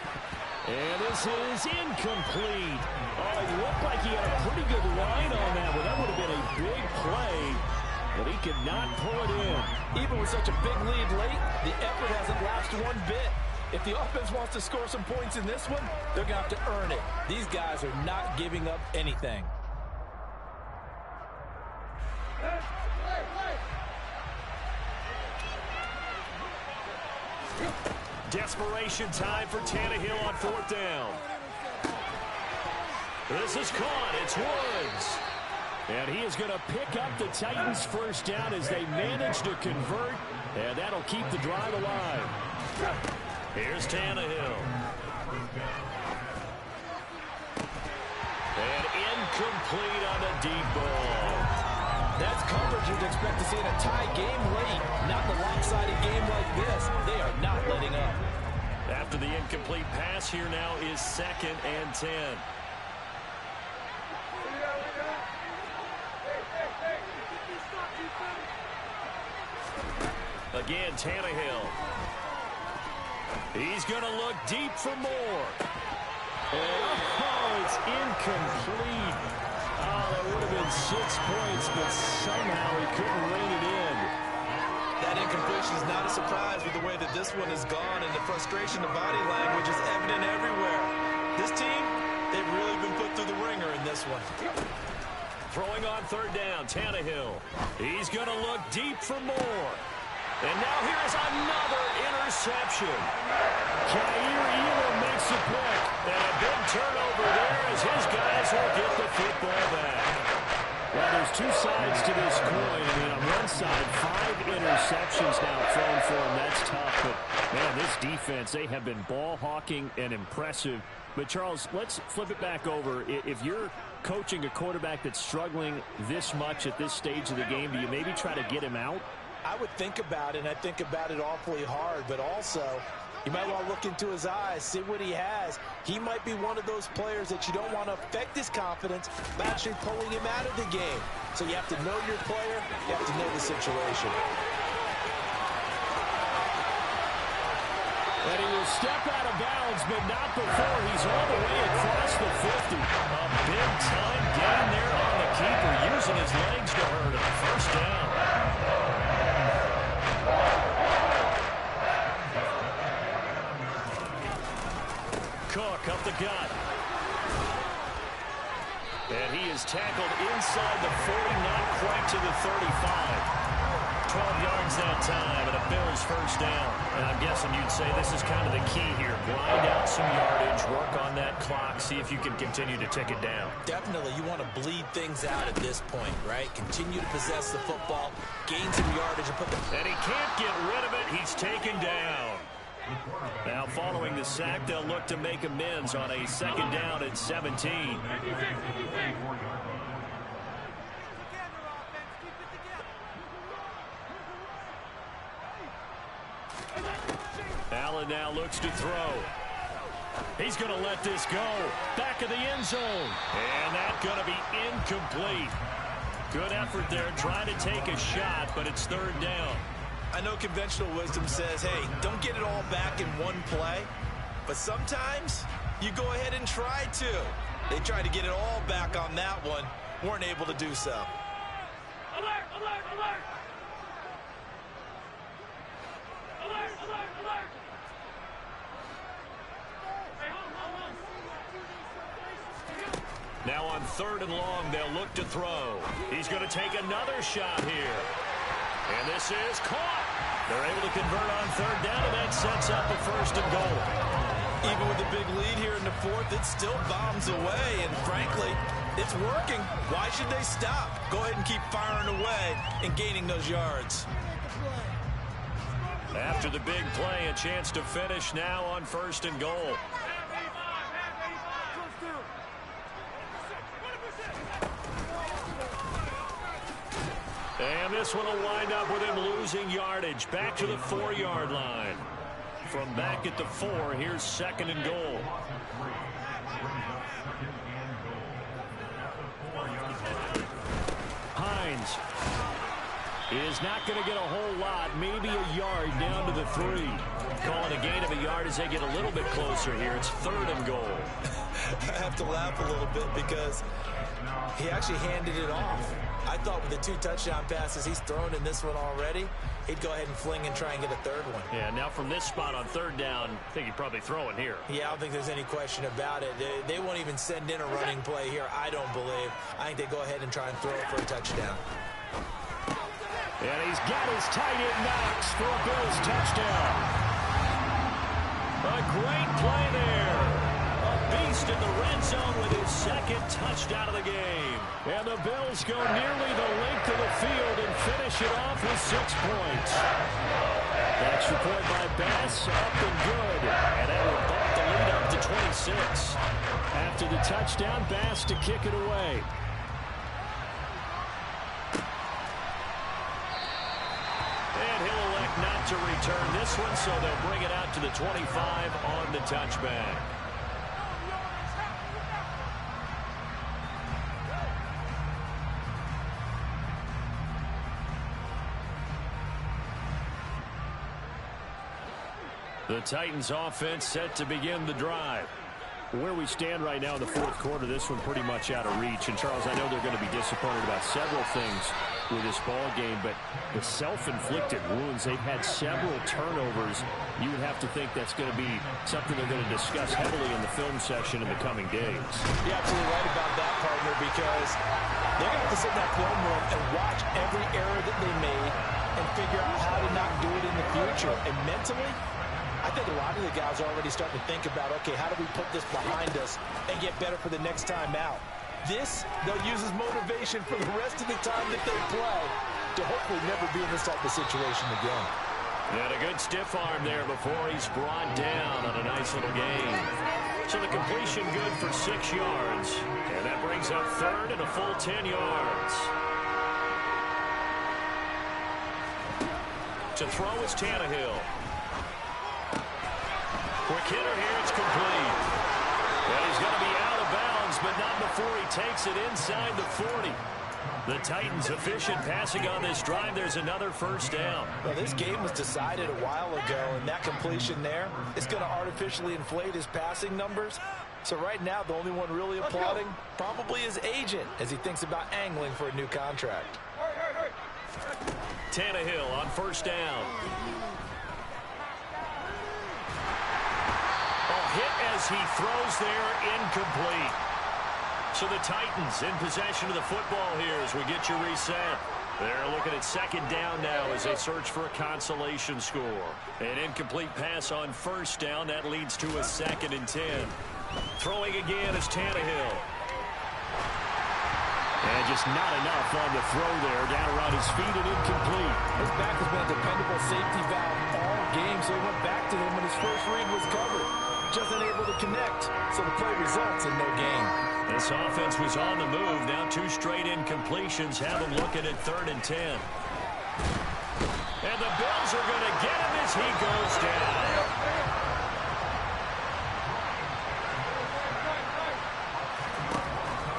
And this is incomplete. Oh, it looked like he had a pretty good line on that one. That would have been a big play, but he could not pull it in. Even with such a big lead late, the effort hasn't lapsed one bit. If the offense wants to score some points in this one, they're going to have to earn it. These guys are not giving up anything. Desperation time for Tannehill on 4th down. This is caught. It's Woods. And he is going to pick up the Titans' first down as they manage to convert. And that'll keep the drive alive. Here's Tannehill. And incomplete on the deep ball. That's coverage you'd expect to see in a tie game late. Not in a lopsided game like this. They are not letting up. After the incomplete pass, here now is 2nd and 10. Again, Tannehill. He's going to look deep for more. Oh, it's incomplete. Oh, that would have been 6 points, but somehow he couldn't rein it in. That incompletion is not a surprise with the way that this one has gone, and the frustration of body language is evident everywhere. This team, they've really been put through the ringer in this one. Throwing on third down, Tannehill. He's going to look deep for more. And now here's another interception. Kaiir Elam makes a pick. And a big turnover there as his guys will get the football back. Well, there's two sides to this coin. I mean, on one side, 5 interceptions now thrown for him. That's tough. But, man, this defense, they have been ball hawking and impressive. But, Charles, let's flip it back over. If you're coaching a quarterback that's struggling this much at this stage of the game, do you maybe try to get him out? I would think about it, and I think about it awfully hard, but also you might want to look into his eyes, see what he has. He might be one of those players that you don't want to affect his confidence by actually pulling him out of the game. So you have to know your player, you have to know the situation. And he will step out of bounds, but not before he's all the way across the 50. A big-time gain there on the keeper, using his legs to hurt him. First down. Cook up the gut. And he is tackled inside the 40, not quite to the 35. 12 yards that time, and a Bills first down. And I'm guessing you'd say this is kind of the key here. Grind out some yardage, work on that clock, see if you can continue to tick it down. Definitely, you want to bleed things out at this point, right? Continue to possess the football, gain some yardage, and put the... And he can't get rid of it. He's taken down. Now, following the sack, they'll look to make amends on a second down at 17. Allen now looks to throw. He's going to let this go. Back of the end zone. And that's going to be incomplete. Good effort there, trying to take a shot, but it's third down. I know conventional wisdom says, hey, don't get it all back in one play. But sometimes you go ahead and try to. They tried to get it all back on that one. Weren't able to do so. Alert, alert, alert! Alert, alert, alert! Now on third and long, they'll look to throw. He's going to take another shot here. And this is caught. They're able to convert on third down, and that sets up a first and goal. Even with a big lead here in the fourth, it still bombs away, and frankly, it's working. Why should they stop? Go ahead and keep firing away and gaining those yards. After the big play, a chance to finish now on first and goal. And this one will wind up with him losing yardage. Back to the 4-yard line. From back at the 4, here's second and goal. Hines is not going to get a whole lot, maybe a yard down to the 3. Calling a gain of a yard as they get a little bit closer here. It's third and goal. I have to laugh a little bit because he actually handed it off. I thought with the 2 touchdown passes he's thrown in this one already, he'd go ahead and fling and try and get a third one. Yeah, now from this spot on third down, I think he'd probably throw it here. Yeah, I don't think there's any question about it. They won't even send in a running play here, I don't believe. I think they go ahead and try and throw it for a touchdown. And he's got his tight end Knox for a Bills touchdown. A great play there. A beast in the red zone with his second touchdown of the game. And the Bills go nearly the length of the field and finish it off with 6 points. Extra point by Bass, up and good. And that will bump the lead up to 26. After the touchdown, Bass to kick it away. And he'll elect not to return this one, so they'll bring it out to the 25 on the touchback. The Titans offense set to begin the drive. Where we stand right now in the fourth quarter, this one pretty much out of reach. And, Charles, I know they're going to be disappointed about several things with this ball game, but the self-inflicted wounds, they've had several turnovers. You would have to think that's going to be something they're going to discuss heavily in the film session in the coming days. You're absolutely right about that, partner, because they're going to have to sit in that film room and watch every error that they made and figure out how to not do it in the future. And mentally, I think a lot of the guys are already starting to think about, okay, how do we put this behind us and get better for the next time out? This, they'll use as motivation for the rest of the time that they play to hopefully never be in this type of situation again. And a good stiff arm there before he's brought down on a nice little gain. So the completion good for 6 yards. And that brings up third and a full 10 yards. To throw is Tannehill. Quick hitter here, it's complete. And he's going to be out of bounds, but not before he takes it inside the 40. The Titans efficient passing on this drive. There's another first down. Well, this game was decided a while ago, and that completion there is going to artificially inflate his passing numbers. So right now, the only one really applauding probably his agent as he thinks about angling for a new contract. Tannehill on first down. Hit as he throws there, incomplete. So the Titans in possession of the football here as we get you reset. They're looking at second down now as they search for a consolation score. An incomplete pass on first down. That leads to a 2nd and 10. Throwing again is Tannehill. And just not enough on the throw there. Down around his feet and incomplete. His back has been a dependable safety valve all game, so he went back to him when his first read was covered. Just unable to connect, so the play results in no gain. This offense was on the move. Now 2 straight incompletions have him looking at 3rd and 10. And the Bills are going to get him as he goes down.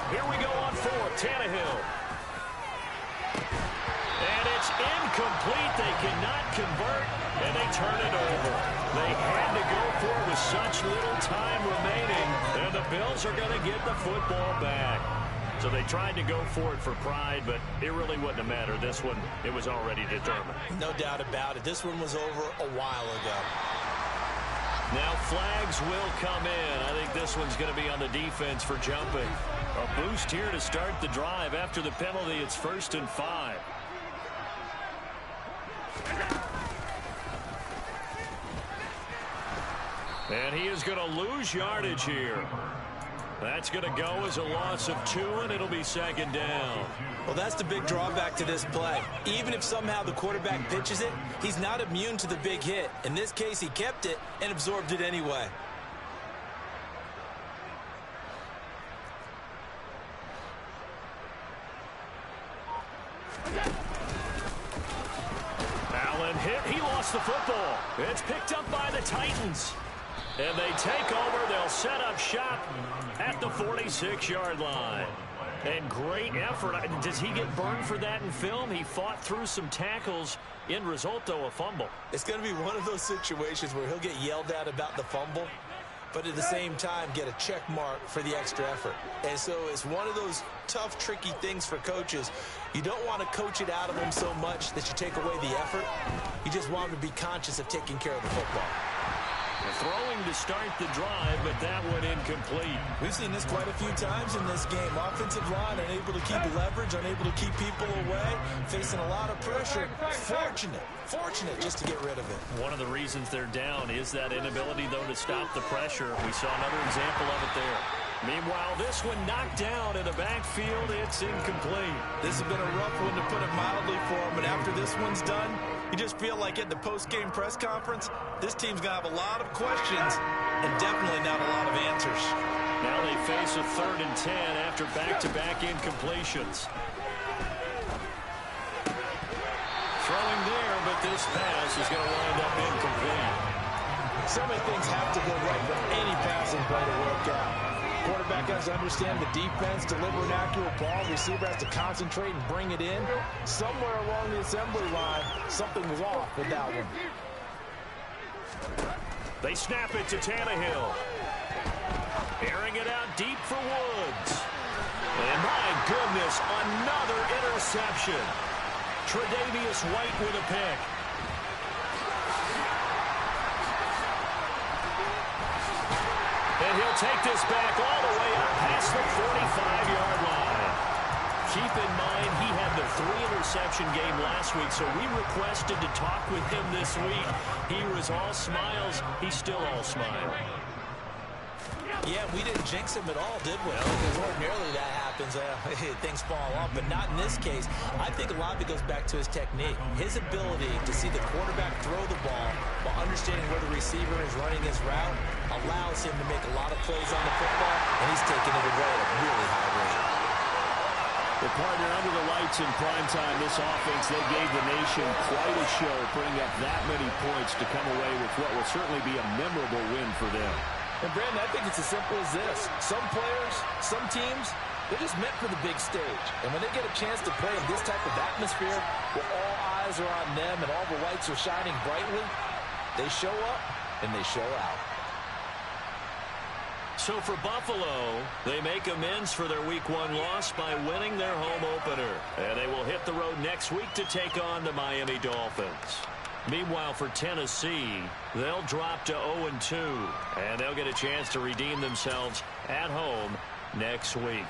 Here we go on 4th, Tannehill. And it's incomplete. They cannot convert, and they turn it over. They had to go for it with such little time remaining, and the Bills are going to get the football back. So they tried to go for it for pride, but it really wouldn't have mattered. This one, it was already determined. No doubt about it. This one was over a while ago. Now flags will come in. I think this one's going to be on the defense for jumping. A boost here to start the drive. After the penalty, it's 1st and 5. And he is going to lose yardage here. That's going to go as a loss of 2, and it'll be 2nd down. Well, that's the big drawback to this play. Even if somehow the quarterback pitches it, he's not immune to the big hit. In this case, he kept it and absorbed it anyway. Allen hit. He lost the football. It's picked up by the Titans. And they take over. They'll set up shop at the 46-yard line. And great effort. Does he get burned for that in film? He fought through some tackles. End result, though, a fumble. It's going to be one of those situations where he'll get yelled at about the fumble, but at the same time get a check mark for the extra effort. And so it's one of those tough, tricky things for coaches. You don't want to coach it out of them so much that you take away the effort. You just want them to be conscious of taking care of the football. Throwing to start the drive, but that one incomplete. We've seen this quite a few times in this game. Offensive line unable to keep leverage, unable to keep people away, facing a lot of pressure. Fortunate just to get rid of it. One of the reasons they're down is that inability, though, to stop the pressure. We saw another example of it there. Meanwhile, this one knocked down in the backfield. It's incomplete. This has been a rough one, to put it mildly, for him. But after this one's done, you just feel like at the post-game press conference, this team's going to have a lot of questions and definitely not a lot of answers. Now they face a 3rd and 10 after back-to-back incompletions. Throwing there, but this pass is going to wind up incomplete. So many things have to go right for any passing play to work out. Quarterback has to understand the defense, deliver an accurate ball. Receiver has to concentrate and bring it in. Somewhere along the assembly line, something was off with that one. They snap it to Tannehill. Airing it out deep for Woods. And my goodness, another interception. Tre'Davious White with a pick. And he'll take this back all the way up past the 45-yard line. Keep in mind, he had the 3-interception game last week, so we requested to talk with him this week. He was all smiles. He's still all smile. Yeah, we didn't jinx him at all, did we? Because ordinarily that happens. Things fall off, but not in this case. I think a lot of it goes back to his technique. His ability to see the quarterback throw the ball while understanding where the receiver is running his route allows him to make a lot of plays on the football, and he's taking it away at a really high rate. The partner under the lights in primetime, this offense, they gave the nation quite a show, putting up that many points to come away with what will certainly be a memorable win for them. And Brandon, I think it's as simple as this. Some players, some teams, they're just meant for the big stage. And when they get a chance to play in this type of atmosphere where all eyes are on them and all the lights are shining brightly, they show up and they show out. So for Buffalo, they make amends for their Week 1 loss by winning their home opener. And they will hit the road next week to take on the Miami Dolphins. Meanwhile, for Tennessee, they'll drop to 0-2, and they'll get a chance to redeem themselves at home next week.